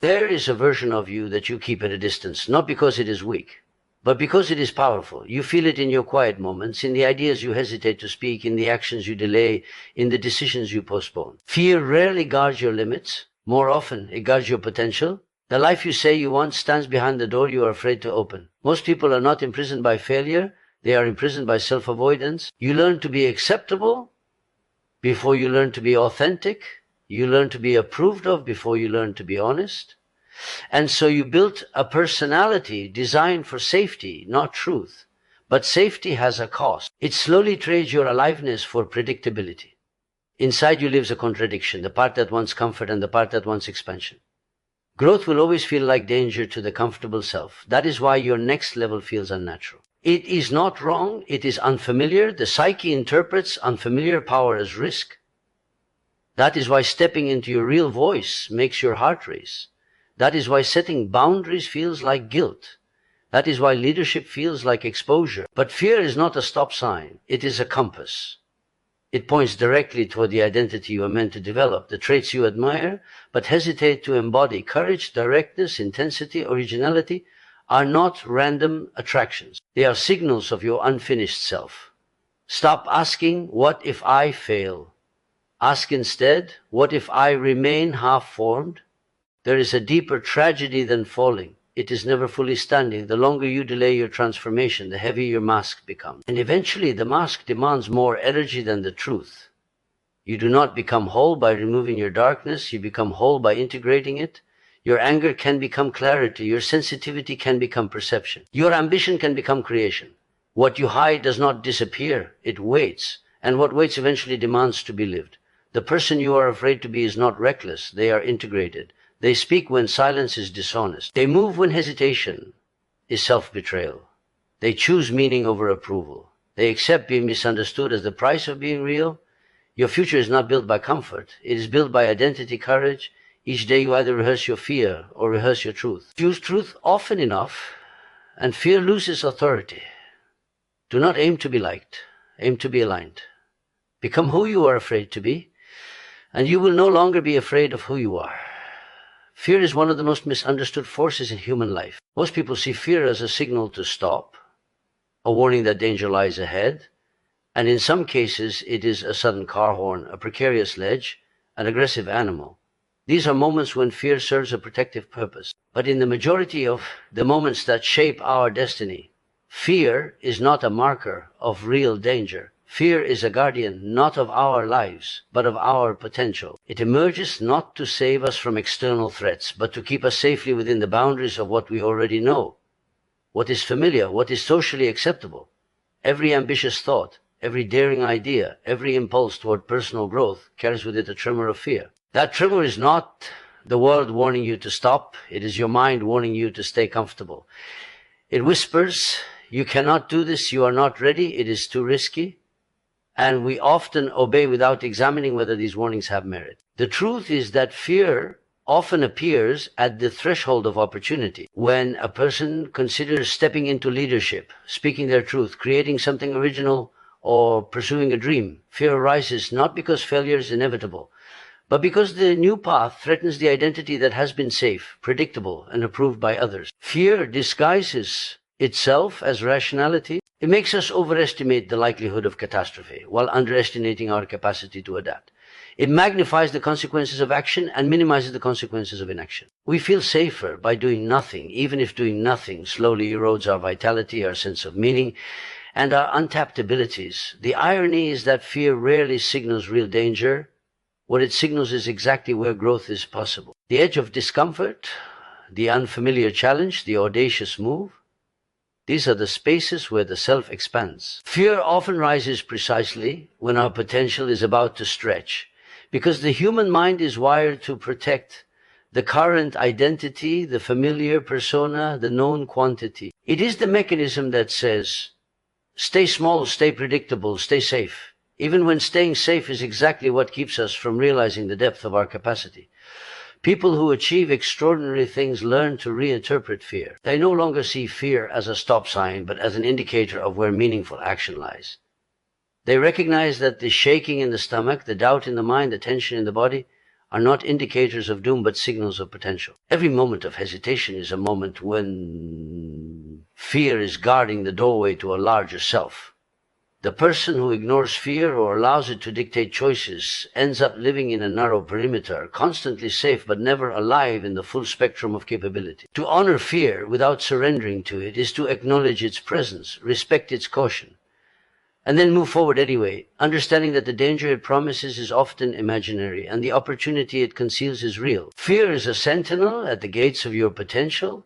There is a version of you that you keep at a distance, not because it is weak, but because it is powerful. You feel it in your quiet moments, in the ideas you hesitate to speak, in the actions you delay, in the decisions you postpone. Fear rarely guards your limits. More often, it guards your potential. The life you say you want stands behind the door you are afraid to open. Most people are not imprisoned by failure. They are imprisoned by self-avoidance. You learn to be acceptable before you learn to be authentic. You learn to be approved of before you learn to be honest. And so you built a personality designed for safety, not truth. But safety has a cost. It slowly trades your aliveness for predictability. Inside you lives a contradiction, the part that wants comfort and the part that wants expansion. Growth will always feel like danger to the comfortable self. That is why your next level feels unnatural. It is not wrong, it is unfamiliar. The psyche interprets unfamiliar power as risk. That is why stepping into your real voice makes your heart race. That is why setting boundaries feels like guilt. That is why leadership feels like exposure. But fear is not a stop sign, it is a compass. It points directly toward the identity you are meant to develop, the traits you admire, but hesitate to embody. Courage, directness, intensity, originality are not random attractions. They are signals of your unfinished self. Stop asking, what if I fail? Ask instead, what if I remain half-formed? There is a deeper tragedy than falling. It is never fully standing. The longer you delay your transformation, the heavier your mask becomes. And eventually the mask demands more energy than the truth. You do not become whole by removing your darkness. You become whole by integrating it. Your anger can become clarity. Your sensitivity can become perception. Your ambition can become creation. What you hide does not disappear. It waits. And what waits eventually demands to be lived. The person you are afraid to be is not reckless. They are integrated. They speak when silence is dishonest. They move when hesitation is self-betrayal. They choose meaning over approval. They accept being misunderstood as the price of being real. Your future is not built by comfort. It is built by identity, courage. Each day you either rehearse your fear or rehearse your truth. Choose truth often enough, and fear loses authority. Do not aim to be liked. Aim to be aligned. Become who you are afraid to be, and you will no longer be afraid of who you are. Fear is one of the most misunderstood forces in human life. Most people see fear as a signal to stop, a warning that danger lies ahead, and in some cases it is a sudden car horn, a precarious ledge, an aggressive animal. These are moments when fear serves a protective purpose. But in the majority of the moments that shape our destiny, fear is not a marker of real danger. Fear is a guardian not of our lives, but of our potential. It emerges not to save us from external threats, but to keep us safely within the boundaries of what we already know, what is familiar, what is socially acceptable. Every ambitious thought, every daring idea, every impulse toward personal growth carries with it a tremor of fear. That tremor is not the world warning you to stop. It is your mind warning you to stay comfortable. It whispers, you cannot do this, you are not ready, it is too risky. And we often obey without examining whether these warnings have merit. The truth is that fear often appears at the threshold of opportunity. When a person considers stepping into leadership, speaking their truth, creating something original, or pursuing a dream, fear arises not because failure is inevitable, but because the new path threatens the identity that has been safe, predictable, and approved by others. Fear disguises itself as rationality. It makes us overestimate the likelihood of catastrophe while underestimating our capacity to adapt. It magnifies the consequences of action and minimizes the consequences of inaction. We feel safer by doing nothing, even if doing nothing slowly erodes our vitality, our sense of meaning, and our untapped abilities. The irony is that fear rarely signals real danger. What it signals is exactly where growth is possible. The edge of discomfort, the unfamiliar challenge, the audacious move. These are the spaces where the self expands. Fear often rises precisely when our potential is about to stretch, because the human mind is wired to protect the current identity, the familiar persona, the known quantity. It is the mechanism that says, stay small, stay predictable, stay safe, even when staying safe is exactly what keeps us from realizing the depth of our capacity. People who achieve extraordinary things learn to reinterpret fear. They no longer see fear as a stop sign, but as an indicator of where meaningful action lies. They recognize that the shaking in the stomach, the doubt in the mind, the tension in the body are not indicators of doom but signals of potential. Every moment of hesitation is a moment when fear is guarding the doorway to a larger self. The person who ignores fear or allows it to dictate choices ends up living in a narrow perimeter, constantly safe but never alive in the full spectrum of capability. To honor fear without surrendering to it is to acknowledge its presence, respect its caution, and then move forward anyway, understanding that the danger it promises is often imaginary and the opportunity it conceals is real. Fear is a sentinel at the gates of your potential,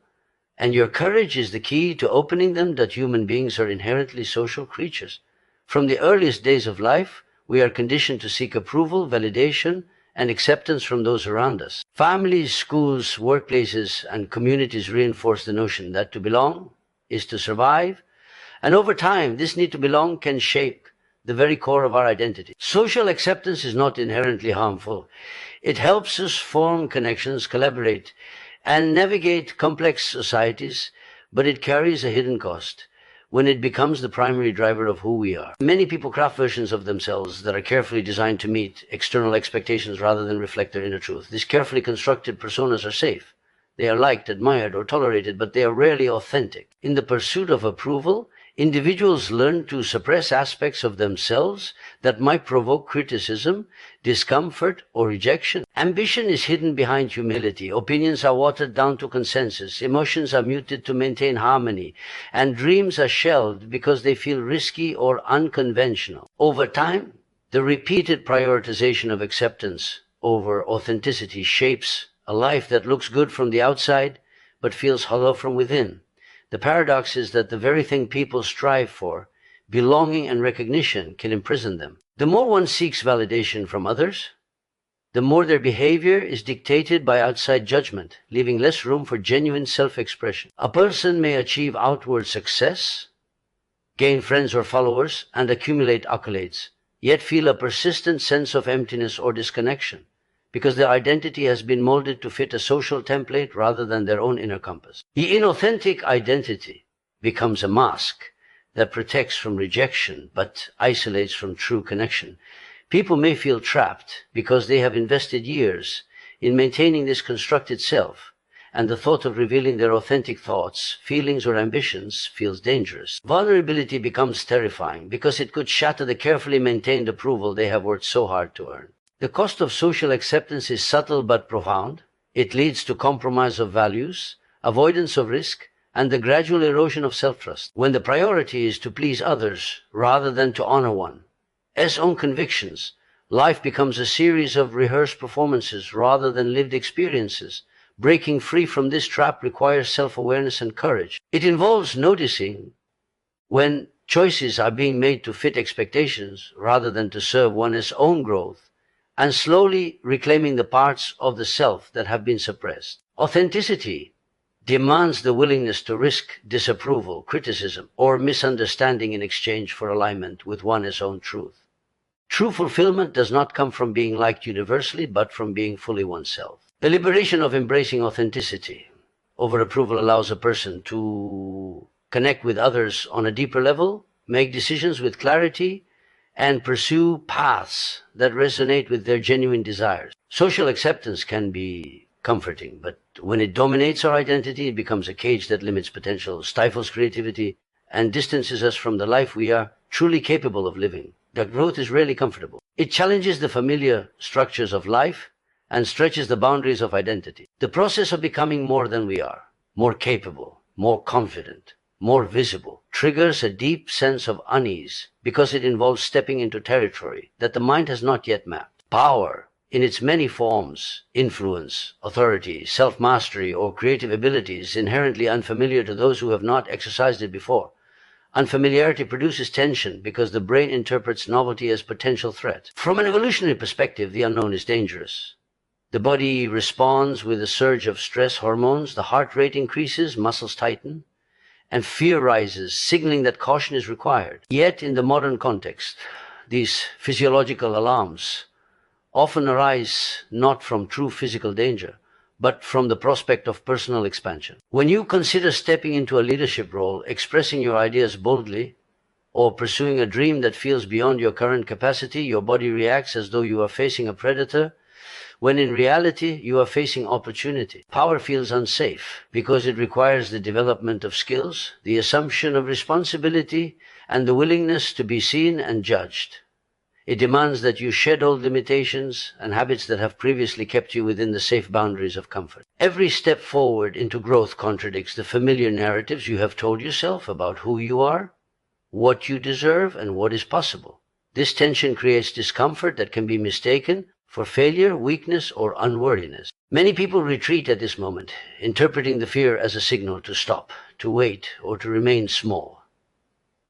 and your courage is the key to opening them. That human beings are inherently social creatures. From the earliest days of life, we are conditioned to seek approval, validation, and acceptance from those around us. Families, schools, workplaces, and communities reinforce the notion that to belong is to survive, and over time, this need to belong can shape the very core of our identity. Social acceptance is not inherently harmful. It helps us form connections, collaborate, and navigate complex societies, but it carries a hidden cost when it becomes the primary driver of who we are. Many people craft versions of themselves that are carefully designed to meet external expectations rather than reflect their inner truth. These carefully constructed personas are safe. They are liked, admired, or tolerated, but they are rarely authentic. In the pursuit of approval, individuals learn to suppress aspects of themselves that might provoke criticism, discomfort, or rejection. Ambition is hidden behind humility. Opinions are watered down to consensus. Emotions are muted to maintain harmony. And dreams are shelved because they feel risky or unconventional. Over time, the repeated prioritization of acceptance over authenticity shapes a life that looks good from the outside but feels hollow from within. The paradox is that the very thing people strive for, belonging and recognition, can imprison them. The more one seeks validation from others, the more their behavior is dictated by outside judgment, leaving less room for genuine self-expression. A person may achieve outward success, gain friends or followers, and accumulate accolades, yet feel a persistent sense of emptiness or disconnection, because their identity has been molded to fit a social template rather than their own inner compass. The inauthentic identity becomes a mask that protects from rejection but isolates from true connection. People may feel trapped because they have invested years in maintaining this constructed self, and the thought of revealing their authentic thoughts, feelings, or ambitions feels dangerous. Vulnerability becomes terrifying because it could shatter the carefully maintained approval they have worked so hard to earn. The cost of social acceptance is subtle but profound. It leads to compromise of values, avoidance of risk, and the gradual erosion of self-trust. When the priority is to please others rather than to honor one's own convictions, life becomes a series of rehearsed performances rather than lived experiences. Breaking free from this trap requires self-awareness and courage. It involves noticing when choices are being made to fit expectations rather than to serve one's own growth, and slowly reclaiming the parts of the self that have been suppressed. Authenticity demands the willingness to risk disapproval, criticism, or misunderstanding in exchange for alignment with one's own truth. True fulfillment does not come from being liked universally, but from being fully oneself. The liberation of embracing authenticity over approval allows a person to connect with others on a deeper level, make decisions with clarity, and pursue paths that resonate with their genuine desires. Social acceptance can be comforting, but when it dominates our identity, it becomes a cage that limits potential, stifles creativity, and distances us from the life we are truly capable of living. That growth is rarely comfortable. It challenges the familiar structures of life and stretches the boundaries of identity. The process of becoming more than we are, more capable, more confident, more visible, triggers a deep sense of unease because it involves stepping into territory that the mind has not yet mapped. Power, in its many forms, influence, authority, self-mastery, or creative ability, is inherently unfamiliar to those who have not exercised it before. Unfamiliarity produces tension because the brain interprets novelty as potential threat. From an evolutionary perspective, the unknown is dangerous. The body responds with a surge of stress hormones, the heart rate increases, muscles tighten, and fear rises, signaling that caution is required. Yet, in the modern context, these physiological alarms often arise not from true physical danger, but from the prospect of personal expansion. When you consider stepping into a leadership role, expressing your ideas boldly, or pursuing a dream that feels beyond your current capacity, your body reacts as though you are facing a predator when in reality you are facing opportunity. Power feels unsafe because it requires the development of skills, the assumption of responsibility, and the willingness to be seen and judged. It demands that you shed old limitations and habits that have previously kept you within the safe boundaries of comfort. Every step forward into growth contradicts the familiar narratives you have told yourself about who you are, what you deserve, and what is possible. This tension creates discomfort that can be mistaken for failure, weakness, or unworthiness. Many people retreat at this moment, interpreting the fear as a signal to stop, to wait, or to remain small.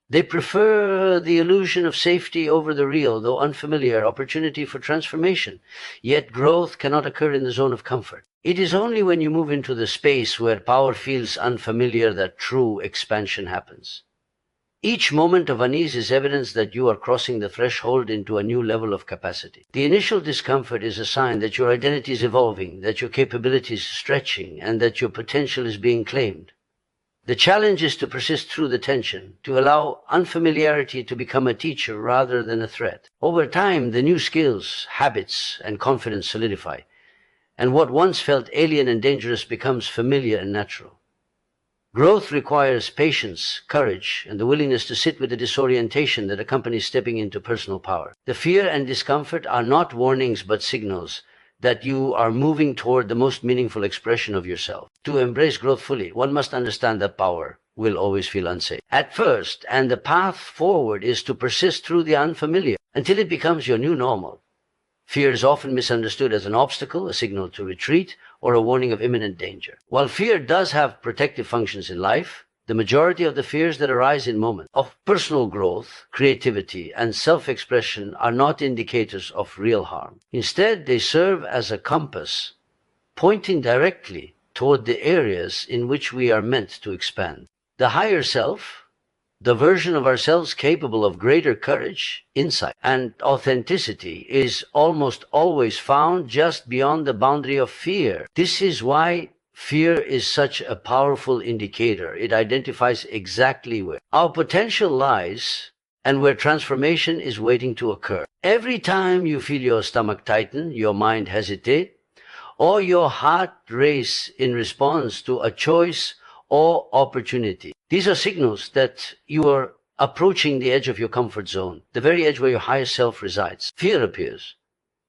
They prefer the illusion of safety over the real, though unfamiliar, opportunity for transformation. Yet growth cannot occur in the zone of comfort. It is only when you move into the space where power feels unfamiliar that true expansion happens. Each moment of unease is evidence that you are crossing the threshold into a new level of capacity. The initial discomfort is a sign that your identity is evolving, that your capabilities are stretching, and that your potential is being claimed. The challenge is to persist through the tension, to allow unfamiliarity to become a teacher rather than a threat. Over time, the new skills, habits, and confidence solidify, and what once felt alien and dangerous becomes familiar and natural. Growth requires patience, courage, and the willingness to sit with the disorientation that accompanies stepping into personal power. The fear and discomfort are not warnings but signals that you are moving toward the most meaningful expression of yourself. To embrace growth fully, one must understand that power will always feel unsafe at first, and the path forward is to persist through the unfamiliar until it becomes your new normal. Fear is often misunderstood as an obstacle, a signal to retreat, or a warning of imminent danger. While fear does have protective functions in life, the majority of the fears that arise in moments of personal growth, creativity, and self-expression are not indicators of real harm. Instead, they serve as a compass, pointing directly toward the areas in which we are meant to expand. The higher self, the version of ourselves capable of greater courage, insight, and authenticity, is almost always found just beyond the boundary of fear. This is why fear is such a powerful indicator. It identifies exactly where our potential lies and where transformation is waiting to occur. Every time you feel your stomach tighten, your mind hesitate, or your heart race in response to a choice or opportunity, these are signals that you are approaching the edge of your comfort zone, the very edge where your higher self resides. Fear appears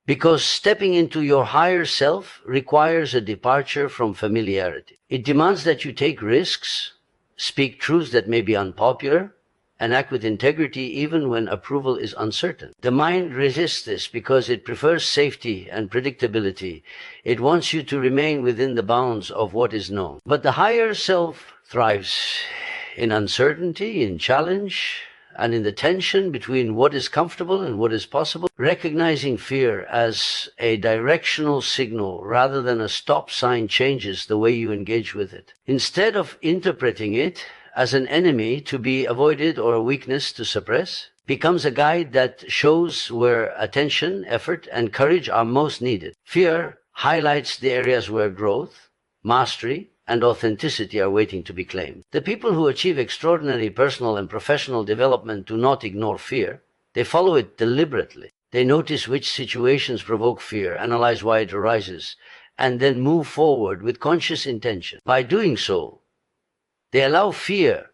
because stepping into your higher self requires a departure from familiarity. It demands that you take risks, speak truths that may be unpopular, and act with integrity even when approval is uncertain. The mind resists this because it prefers safety and predictability. It wants you to remain within the bounds of what is known. But the higher self thrives in uncertainty, in challenge, and in the tension between what is comfortable and what is possible. Recognizing fear as a directional signal rather than a stop sign changes the way you engage with it. Instead of interpreting it as an enemy to be avoided or a weakness to suppress, becomes a guide that shows where attention, effort, and courage are most needed. Fear highlights the areas where growth, mastery, and authenticity are waiting to be claimed. The people who achieve extraordinary personal and professional development do not ignore fear. They follow it deliberately. They notice which situations provoke fear, analyze why it arises, and then move forward with conscious intention. By doing so, they allow fear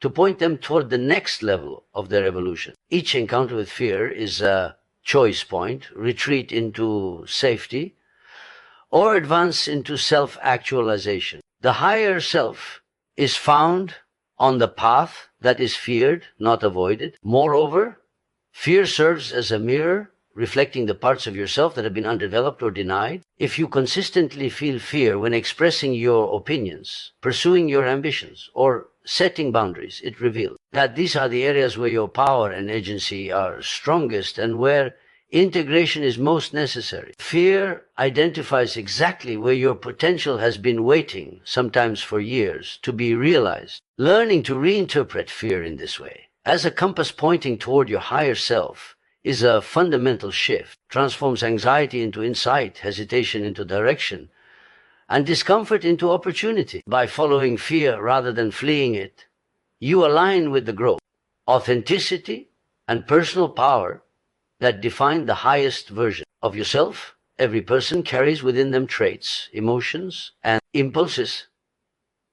to point them toward the next level of their evolution. Each encounter with fear is a choice point: retreat into safety or advance into self-actualization. The higher self is found on the path that is feared, not avoided. Moreover, fear serves as a mirror, reflecting the parts of yourself that have been undeveloped or denied. If you consistently feel fear when expressing your opinions, pursuing your ambitions, or setting boundaries, it reveals that these are the areas where your power and agency are strongest and where integration is most necessary. Fear identifies exactly where your potential has been waiting, sometimes for years, to be realized. Learning to reinterpret fear in this way, as a compass pointing toward your higher self, is a fundamental shift. Transforms anxiety into insight, hesitation into direction, and discomfort into opportunity. By following fear rather than fleeing it, you align with the growth, authenticity, and personal power that define the highest version of yourself Every person carries within them traits, emotions, and impulses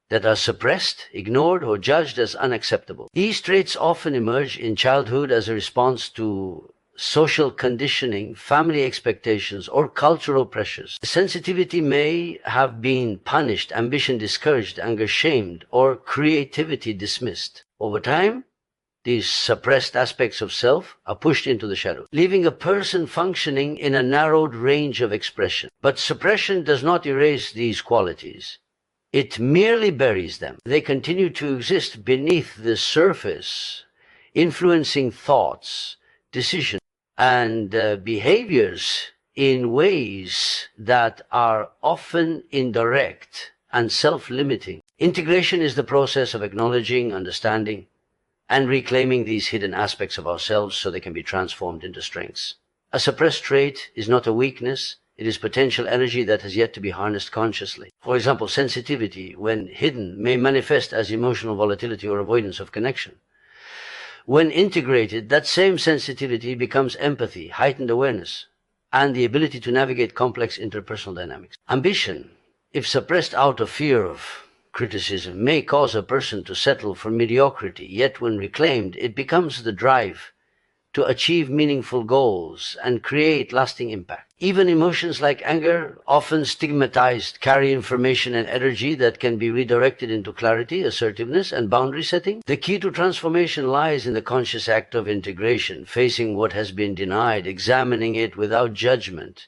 that are suppressed, ignored, or judged as unacceptable. These traits often emerge in childhood as a response to social conditioning, family expectations, or cultural pressures. Sensitivity may have been punished, ambition discouraged, anger shamed, or creativity dismissed. Over time, these suppressed aspects of self are pushed into the shadow, leaving a person functioning in a narrowed range of expression. But suppression does not erase these qualities. It merely buries them. They continue to exist beneath the surface, influencing thoughts, decisions, and behaviors in ways that are often indirect and self-limiting. Integration is the process of acknowledging, understanding, and reclaiming these hidden aspects of ourselves so they can be transformed into strengths. A suppressed trait is not a weakness. It is potential energy that has yet to be harnessed consciously. For example, sensitivity, when hidden, may manifest as emotional volatility or avoidance of connection. When integrated, that same sensitivity becomes empathy, heightened awareness, and the ability to navigate complex interpersonal dynamics. Ambition, if suppressed out of fear of criticism, may cause a person to settle for mediocrity, yet when reclaimed, it becomes the drive to achieve meaningful goals and create lasting impact. Even emotions like anger, often stigmatized, carry information and energy that can be redirected into clarity, assertiveness, and boundary setting. The key to transformation lies in the conscious act of integration, facing what has been denied, examining it without judgment,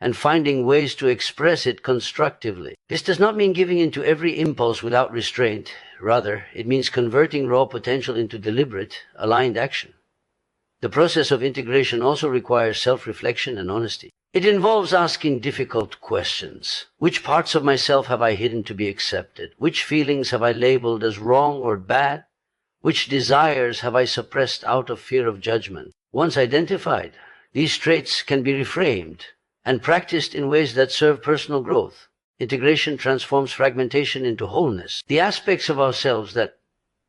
and finding ways to express it constructively. This does not mean giving in to every impulse without restraint. Rather, it means converting raw potential into deliberate, aligned action. The process of integration also requires self-reflection and honesty. It involves asking difficult questions. Which parts of myself have I hidden to be accepted? Which feelings have I labeled as wrong or bad? Which desires have I suppressed out of fear of judgment? Once identified, these traits can be reframed and practiced in ways that serve personal growth. Integration transforms fragmentation into wholeness. The aspects of ourselves that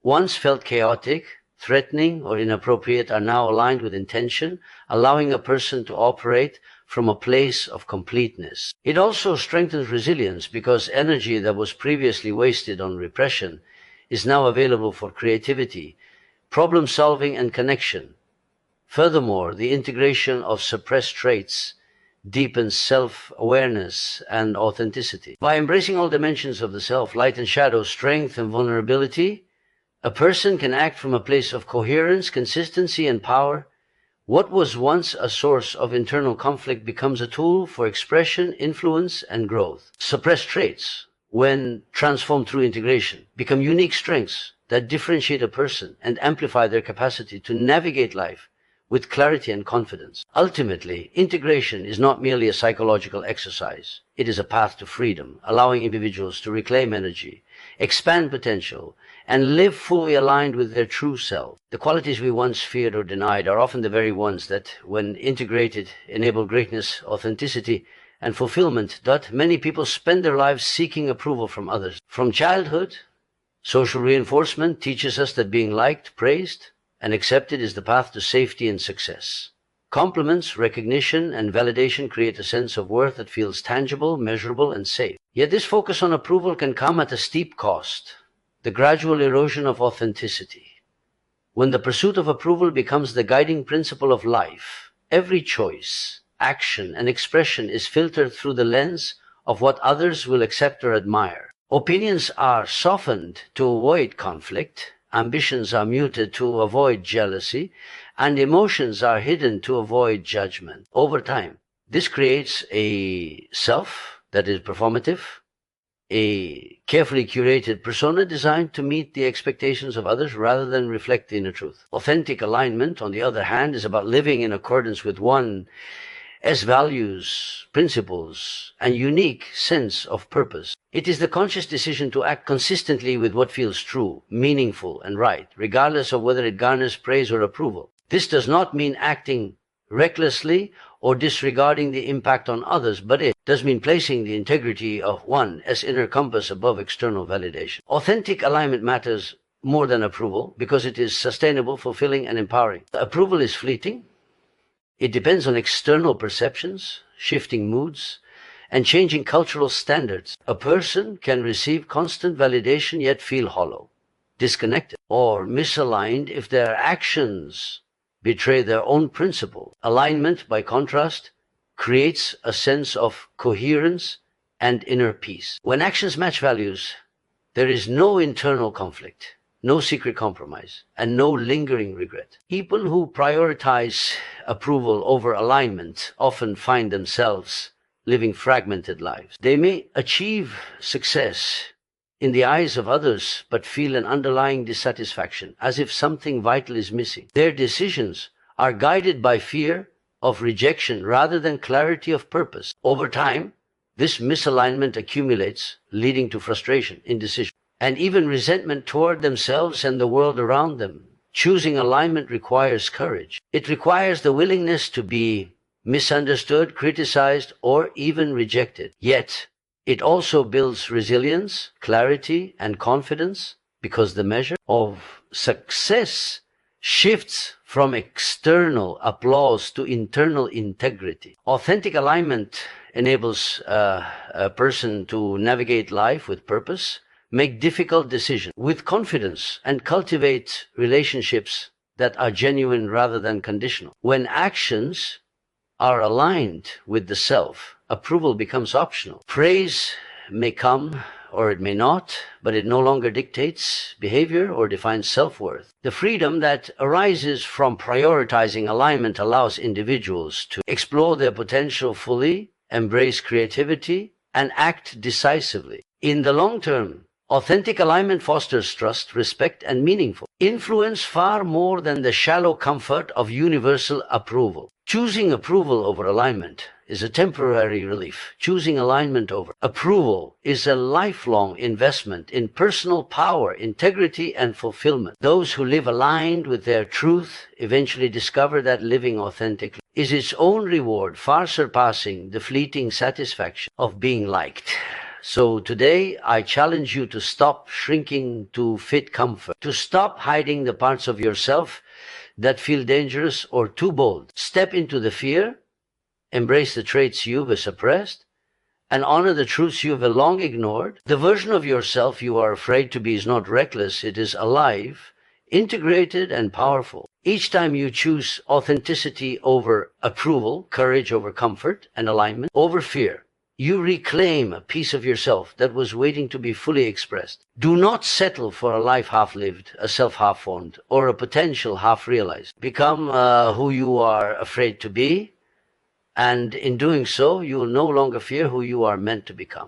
once felt chaotic, threatening, or inappropriate are now aligned with intention, allowing a person to operate from a place of completeness. It also strengthens resilience because energy that was previously wasted on repression is now available for creativity, problem solving, and connection. Furthermore, the integration of suppressed traits deepens self-awareness and authenticity. By embracing all dimensions of the self, light and shadow, strength and vulnerability, a person can act from a place of coherence, consistency, and power. What was once a source of internal conflict becomes a tool for expression, influence, and growth. Suppressed traits, when transformed through integration, become unique strengths that differentiate a person and amplify their capacity to navigate life with clarity and confidence. Ultimately, integration is not merely a psychological exercise. It is a path to freedom, allowing individuals to reclaim energy, expand potential, and live fully aligned with their true self. The qualities we once feared or denied are often the very ones that, when integrated, enable greatness, authenticity, and fulfillment. That many people spend their lives seeking approval from others. From childhood, social reinforcement teaches us that being liked, praised, and accepted is the path to safety and success. Compliments, recognition, and validation create a sense of worth that feels tangible, measurable, and safe. Yet this focus on approval can come at a steep cost: the gradual erosion of authenticity. When the pursuit of approval becomes the guiding principle of life, every choice, action, and expression is filtered through the lens of what others will accept or admire. Opinions are softened to avoid conflict, ambitions are muted to avoid jealousy, and emotions are hidden to avoid judgment. Over time, this creates a self that is performative, a carefully curated persona designed to meet the expectations of others rather than reflect the inner truth. Authentic alignment, on the other hand, is about living in accordance with one's values, principles, and unique sense of purpose. It is the conscious decision to act consistently with what feels true, meaningful, and right, regardless of whether it garners praise or approval. This does not mean acting recklessly or disregarding the impact on others, but it does mean placing the integrity of one as inner compass above external validation. Authentic alignment matters more than approval because it is sustainable, fulfilling, and empowering. Approval is fleeting. It depends on external perceptions, shifting moods, and changing cultural standards. A person can receive constant validation yet feel hollow, disconnected, or misaligned if their actions betray their own principle. Alignment, by contrast, creates a sense of coherence and inner peace. When actions match values, there is no internal conflict, no secret compromise, and no lingering regret. People who prioritize approval over alignment often find themselves living fragmented lives. They may achieve success in the eyes of others, but feel an underlying dissatisfaction, as if something vital is missing. Their decisions are guided by fear of rejection rather than clarity of purpose. Over time, this misalignment accumulates, leading to frustration, indecision, and even resentment toward themselves and the world around them. Choosing alignment requires courage. It requires the willingness to be misunderstood, criticized, or even rejected. Yet, it also builds resilience, clarity, and confidence, because the measure of success shifts from external applause to internal integrity. Authentic alignment enables a person to navigate life with purpose, make difficult decisions with confidence, and cultivate relationships that are genuine rather than conditional. When actions are aligned with the self, approval becomes optional. Praise may come or it may not, but it no longer dictates behavior or defines self-worth. The freedom that arises from prioritizing alignment allows individuals to explore their potential fully, embrace creativity, and act decisively. In the long term, authentic alignment fosters trust, respect, and meaningful influence far more than the shallow comfort of universal approval. Choosing approval over alignment is a temporary relief. Choosing alignment over approval is a lifelong investment in personal power, integrity, and fulfillment. Those who live aligned with their truth eventually discover that living authentically is its own reward, far surpassing the fleeting satisfaction of being liked. So today, I challenge you to stop shrinking to fit comfort, to stop hiding the parts of yourself that feel dangerous or too bold. Step into the fear, embrace the traits you've suppressed, and honor the truths you've long ignored. The version of yourself you are afraid to be is not reckless, it is alive, integrated, and powerful. Each time you choose authenticity over approval, courage over comfort, and alignment over fear, you reclaim a piece of yourself that was waiting to be fully expressed. Do not settle for a life half-lived, a self half-formed, or a potential half-realized. Become who you are afraid to be, and in doing so, you will no longer fear who you are meant to become.